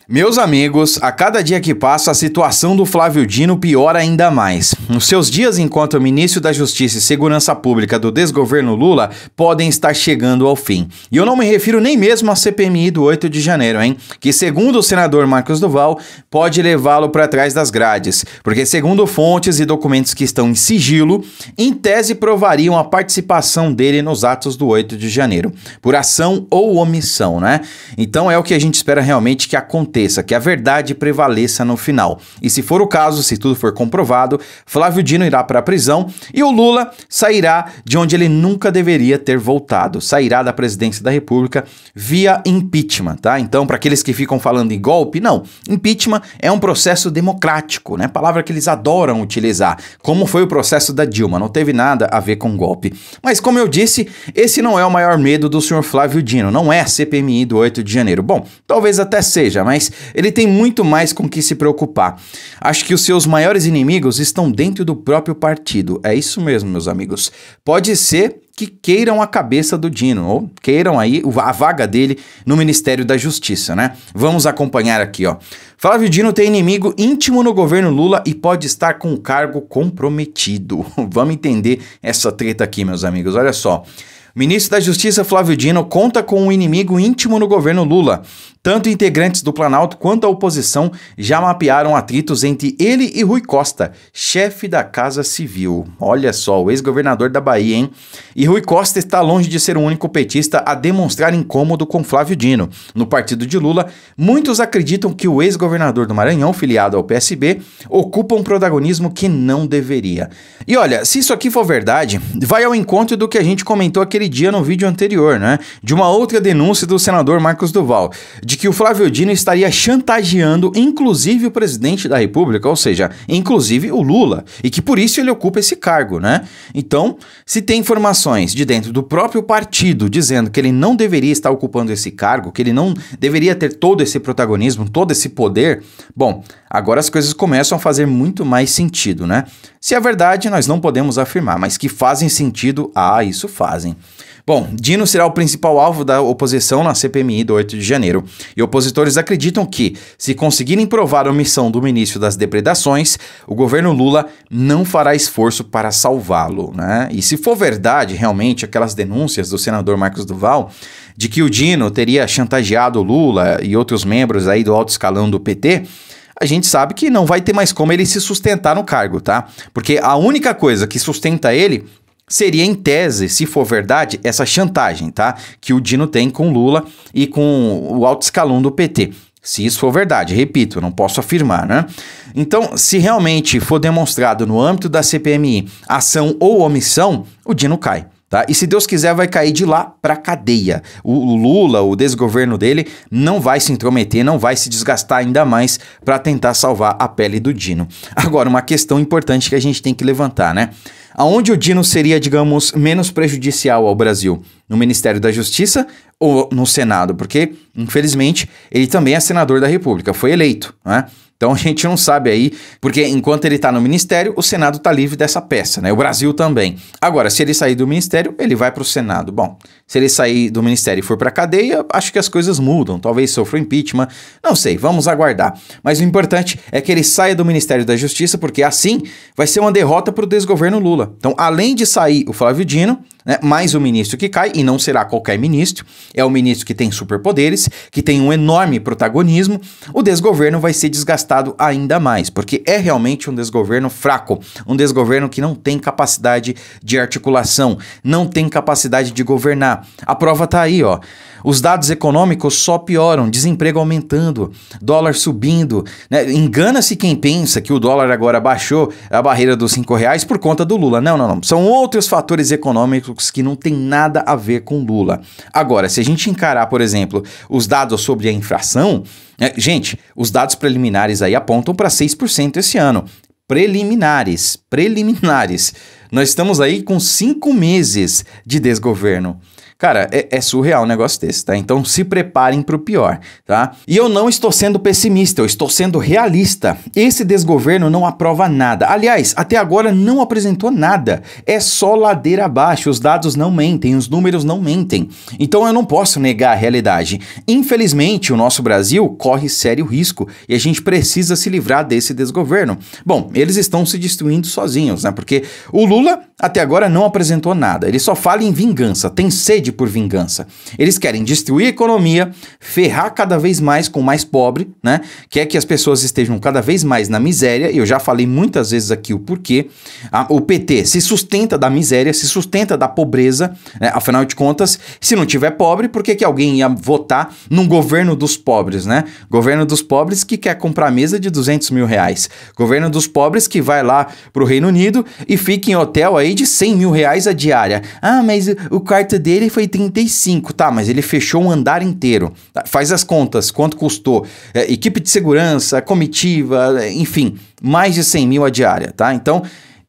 Meus amigos, a cada dia que passa, a situação do Flávio Dino piora ainda mais. Os seus dias enquanto ministro da Justiça e Segurança Pública do desgoverno Lula podem estar chegando ao fim. E eu não me refiro nem mesmo à CPMI do 8 de janeiro, hein? Que, segundo o senador Marcos Duval, pode levá-lo para trás das grades. Porque, segundo fontes e documentos que estão em sigilo, em tese provariam a participação dele nos atos do 8 de janeiro. Por ação ou omissão, né? Então é o que a gente espera realmente que aconteça, que a verdade prevaleça no final. E se for o caso, se tudo for comprovado, Flávio Dino irá para a prisão e o Lula sairá de onde ele nunca deveria ter voltado. Sairá da presidência da República via impeachment, tá? Então, para aqueles que ficam falando em golpe, não. Impeachment é um processo democrático, né? Palavra que eles adoram utilizar, como foi o processo da Dilma, não teve nada a ver com golpe. Mas, como eu disse, esse não é o maior medo do senhor Flávio Dino, não é a CPMI do 8 de janeiro. Bom, talvez até seja, mas ele tem muito mais com que se preocupar. Acho que os seus maiores inimigos estão dentro do próprio partido. É isso mesmo, meus amigos. Pode ser que queiram a cabeça do Dino, ou queiram aí a vaga dele no Ministério da Justiça, né? Vamos acompanhar aqui, ó. Flávio Dino tem inimigo íntimo no governo Lula e pode estar com o cargo comprometido. Vamos entender essa treta aqui, meus amigos. Olha só. O ministro da Justiça, Flávio Dino, conta com um inimigo íntimo no governo Lula. Tanto integrantes do Planalto quanto a oposição já mapearam atritos entre ele e Rui Costa, chefe da Casa Civil. Olha só, o ex-governador da Bahia, hein? E Rui Costa está longe de ser o único petista a demonstrar incômodo com Flávio Dino. No partido de Lula, muitos acreditam que o ex-governador do Maranhão, filiado ao PSB, ocupa um protagonismo que não deveria. E olha, se isso aqui for verdade, vai ao encontro do que a gente comentou aquele dia no vídeo anterior, né? De uma outra denúncia do senador Marcos Duval, de que o Flávio Dino estaria chantageando inclusive o presidente da República, ou seja, inclusive o Lula, e que por isso ele ocupa esse cargo, né? Então, se tem informações de dentro do próprio partido dizendo que ele não deveria estar ocupando esse cargo, que ele não deveria ter todo esse protagonismo, todo esse poder, bom, agora as coisas começam a fazer muito mais sentido, né? Se é verdade, nós não podemos afirmar, mas que fazem sentido, isso fazem. Bom, Dino será o principal alvo da oposição na CPMI do 8 de janeiro. E opositores acreditam que, se conseguirem provar a omissão do ministro das depredações, o governo Lula não fará esforço para salvá-lo, né? E se for verdade, realmente, aquelas denúncias do senador Marcos Duval, de que o Dino teria chantageado o Lula e outros membros aí do alto escalão do PT, a gente sabe que não vai ter mais como ele se sustentar no cargo, tá? Porque a única coisa que sustenta ele seria, em tese, se for verdade, essa chantagem, tá? Que o Dino tem com Lula e com o alto escalão do PT. Se isso for verdade, repito, não posso afirmar, né? Então, se realmente for demonstrado no âmbito da CPMI ação ou omissão, o Dino cai. Tá? E se Deus quiser, vai cair de lá para cadeia. O Lula, o desgoverno dele, não vai se intrometer, não vai se desgastar ainda mais para tentar salvar a pele do Dino. Agora, uma questão importante que a gente tem que levantar, né? Aonde o Dino seria, digamos, menos prejudicial ao Brasil? No Ministério da Justiça ou no Senado? Porque, infelizmente, ele também é senador da República, foi eleito, né? Então a gente não sabe aí, porque enquanto ele está no Ministério, o Senado está livre dessa peça, né? O Brasil também. Agora, se ele sair do Ministério, ele vai para o Senado. Bom, se ele sair do Ministério e for para a cadeia, acho que as coisas mudam. Talvez sofra impeachment, não sei, vamos aguardar. Mas o importante é que ele saia do Ministério da Justiça, porque assim vai ser uma derrota para o desgoverno Lula. Então, além de sair o Flávio Dino, né, mais um ministro que cai, e não será qualquer ministro, é um ministro que tem superpoderes, que tem um enorme protagonismo, o desgoverno vai ser desgastado ainda mais, porque é realmente um desgoverno fraco, um desgoverno que não tem capacidade de articulação, não tem capacidade de governar. A prova tá aí, ó. Os dados econômicos só pioram, desemprego aumentando, dólar subindo, né? Engana-se quem pensa que o dólar agora baixou a barreira dos R$5 por conta do Lula. Não, não, não. São outros fatores econômicos que não tem nada a ver com Lula. Agora, se a gente encarar, por exemplo, os dados sobre a inflação, gente, os dados preliminares aí apontam para 6% esse ano. Preliminares. Nós estamos aí com 5 meses de desgoverno. Cara, é surreal um negócio desse, tá? Então se preparem pro pior, tá? E eu não estou sendo pessimista, eu estou sendo realista. Esse desgoverno não aprova nada. Aliás, até agora não apresentou nada. É só ladeira abaixo, os dados não mentem, os números não mentem. Então eu não posso negar a realidade. Infelizmente, o nosso Brasil corre sério risco e a gente precisa se livrar desse desgoverno. Bom, eles estão se destruindo sozinhos, né? Porque o Lula até agora não apresentou nada. Ele só fala em vingança, tem sede por vingança. Eles querem destruir a economia, ferrar cada vez mais com o mais pobre, né? Quer que as pessoas estejam cada vez mais na miséria. Eu já falei muitas vezes aqui o porquê. O PT se sustenta da miséria, se sustenta da pobreza, né? Afinal de contas, se não tiver pobre, por que alguém ia votar num governo dos pobres, né? Governo dos pobres que quer comprar mesa de 200 mil reais. Governo dos pobres que vai lá pro Reino Unido e fica em hotel aí de 100 mil reais a diária. Ah, mas o quarto dele foi 35. Tá, mas ele fechou um andar inteiro. Tá, faz as contas, quanto custou. Equipe de segurança, comitiva, enfim, mais de 100 mil a diária, tá? Então,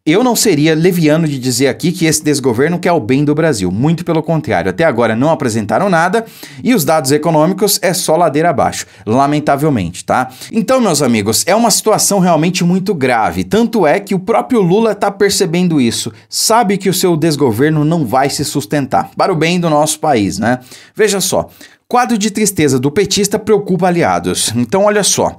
eu não seria leviano de dizer aqui que esse desgoverno quer o bem do Brasil. Muito pelo contrário. Até agora não apresentaram nada e os dados econômicos é só ladeira abaixo. Lamentavelmente, tá? Então, meus amigos, é uma situação realmente muito grave. Tanto é que o próprio Lula tá percebendo isso. Sabe que o seu desgoverno não vai se sustentar. Para o bem do nosso país, né? Veja só. Quadro de tristeza do petista preocupa aliados. Então, olha só.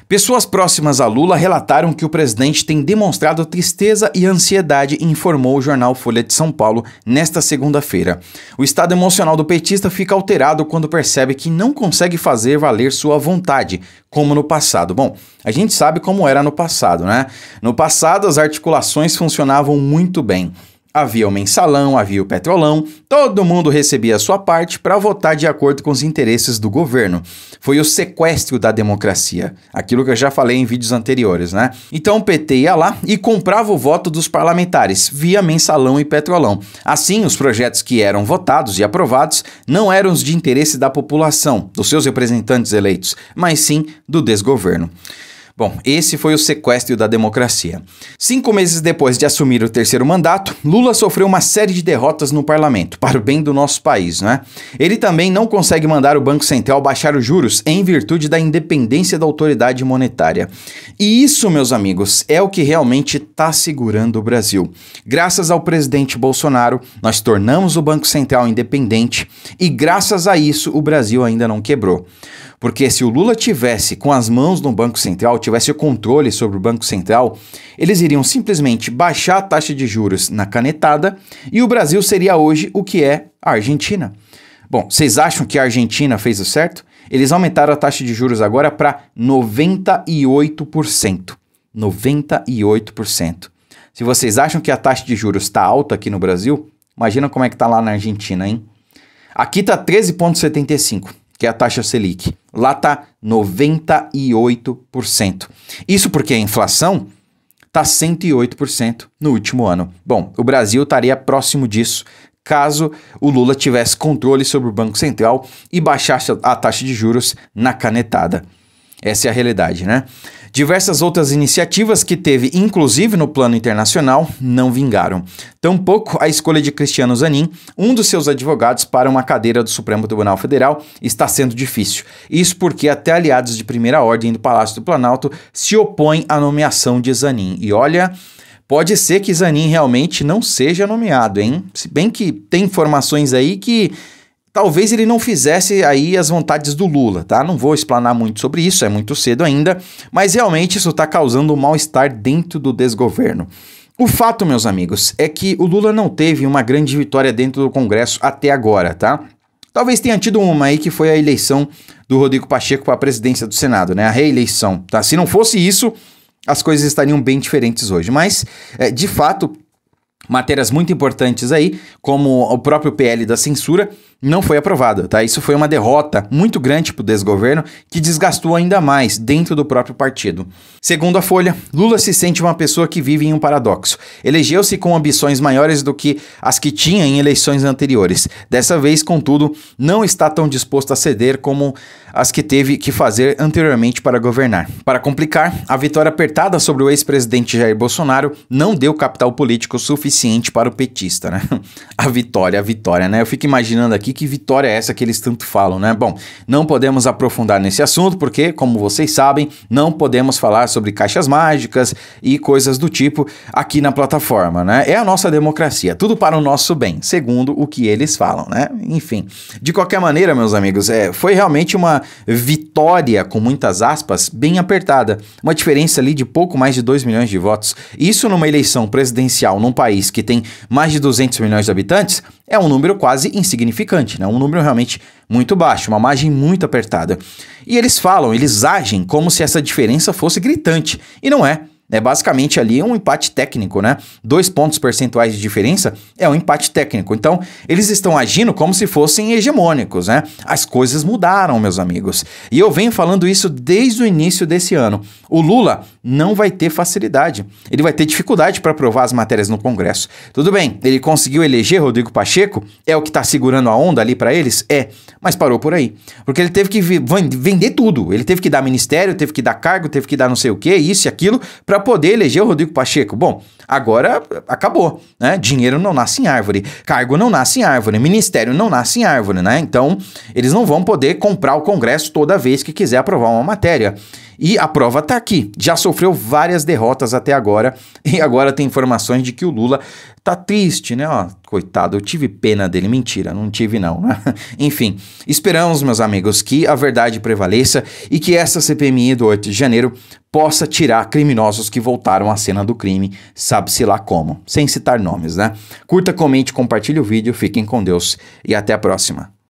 Pessoas próximas a Lula relataram que o presidente tem demonstrado tristeza e ansiedade, informou o jornal Folha de São Paulo nesta segunda-feira. O estado emocional do petista fica alterado quando percebe que não consegue fazer valer sua vontade, como no passado. Bom, a gente sabe como era no passado, né? No passado, as articulações funcionavam muito bem. Havia o mensalão, havia o petrolão, todo mundo recebia a sua parte para votar de acordo com os interesses do governo. Foi o sequestro da democracia, aquilo que eu já falei em vídeos anteriores, né? Então o PT ia lá e comprava o voto dos parlamentares via mensalão e petrolão. Assim, os projetos que eram votados e aprovados não eram os de interesse da população, dos seus representantes eleitos, mas sim do desgoverno. Bom, esse foi o sequestro da democracia. 5 meses depois de assumir o terceiro mandato, Lula sofreu uma série de derrotas no parlamento, para o bem do nosso país, né? Ele também não consegue mandar o Banco Central baixar os juros em virtude da independência da autoridade monetária. E isso, meus amigos, é o que realmente está segurando o Brasil. Graças ao presidente Bolsonaro, nós tornamos o Banco Central independente e graças a isso o Brasil ainda não quebrou. Porque se o Lula tivesse com as mãos no Banco Central, tivesse o controle sobre o Banco Central, eles iriam simplesmente baixar a taxa de juros na canetada e o Brasil seria hoje o que é a Argentina. Bom, vocês acham que a Argentina fez o certo? Eles aumentaram a taxa de juros agora para 98%. 98%. Se vocês acham que a taxa de juros está alta aqui no Brasil, imagina como é que está lá na Argentina, hein? Aqui está 13,75%. Que é a taxa Selic. Lá está 98%. Isso porque a inflação está 108% no último ano. Bom, o Brasil estaria próximo disso caso o Lula tivesse controle sobre o Banco Central e baixasse a taxa de juros na canetada. Essa é a realidade, né? Diversas outras iniciativas que teve, inclusive no plano internacional, não vingaram. Tampouco a escolha de Cristiano Zanin, um dos seus advogados, para uma cadeira do Supremo Tribunal Federal, está sendo difícil. Isso porque até aliados de primeira ordem do Palácio do Planalto se opõem à nomeação de Zanin. E olha, pode ser que Zanin realmente não seja nomeado, hein? Se bem que tem informações aí que talvez ele não fizesse aí as vontades do Lula, tá? Não vou explanar muito sobre isso, é muito cedo ainda, mas realmente isso está causando um mal-estar dentro do desgoverno. O fato, meus amigos, é que o Lula não teve uma grande vitória dentro do Congresso até agora, tá? Talvez tenha tido uma aí que foi a eleição do Rodrigo Pacheco para a presidência do Senado, né? A reeleição, tá? Se não fosse isso, as coisas estariam bem diferentes hoje, mas, de fato, matérias muito importantes aí, como o próprio PL da censura, não foi aprovada, tá? Isso foi uma derrota muito grande para o desgoverno, que desgastou ainda mais dentro do próprio partido. Segundo a Folha, Lula se sente uma pessoa que vive em um paradoxo. Elegeu-se com ambições maiores do que as que tinha em eleições anteriores. Dessa vez, contudo, não está tão disposto a ceder como as que teve que fazer anteriormente para governar. Para complicar, a vitória apertada sobre o ex-presidente Jair Bolsonaro não deu capital político suficiente para o petista, né? A vitória, né? Eu fico imaginando aqui que vitória é essa que eles tanto falam, né? Bom, não podemos aprofundar nesse assunto porque, como vocês sabem, não podemos falar sobre caixas mágicas e coisas do tipo aqui na plataforma, né? É a nossa democracia, tudo para o nosso bem, segundo o que eles falam, né? Enfim, de qualquer maneira, meus amigos, foi realmente uma vitória, com muitas aspas, bem apertada. Uma diferença ali de pouco mais de 2 milhões de votos. Isso numa eleição presidencial num país que tem mais de 200 milhões de habitantes é um número quase insignificante, né? Um número realmente muito baixo, uma margem muito apertada. E eles agem como se essa diferença fosse gritante. E não é. É basicamente ali um empate técnico, né? 2 pontos percentuais de diferença é um empate técnico. Então, eles estão agindo como se fossem hegemônicos, né? As coisas mudaram, meus amigos. E eu venho falando isso desde o início desse ano. O Lula não vai ter facilidade. Ele vai ter dificuldade para aprovar as matérias no Congresso. Tudo bem, ele conseguiu eleger Rodrigo Pacheco, é o que está segurando a onda ali para eles? É, mas parou por aí. Porque ele teve que vender tudo. Ele teve que dar ministério, teve que dar cargo, teve que dar não sei o que, isso e aquilo, para poder eleger o Rodrigo Pacheco. Bom, agora acabou, né? Dinheiro não nasce em árvore, cargo não nasce em árvore, ministério não nasce em árvore, né? Então, eles não vão poder comprar o Congresso toda vez que quiser aprovar uma matéria. E a prova tá aqui. Já sofreu várias derrotas até agora e agora tem informações de que o Lula tá triste, né? Ó, coitado, eu tive pena dele. Mentira, não tive não, né? Enfim, esperamos, meus amigos, que a verdade prevaleça e que essa CPMI do 8 de janeiro possa tirar criminosos que voltaram à cena do crime, sabe-se lá como, sem citar nomes, né? Curta, comente, compartilhe o vídeo, fiquem com Deus e até a próxima.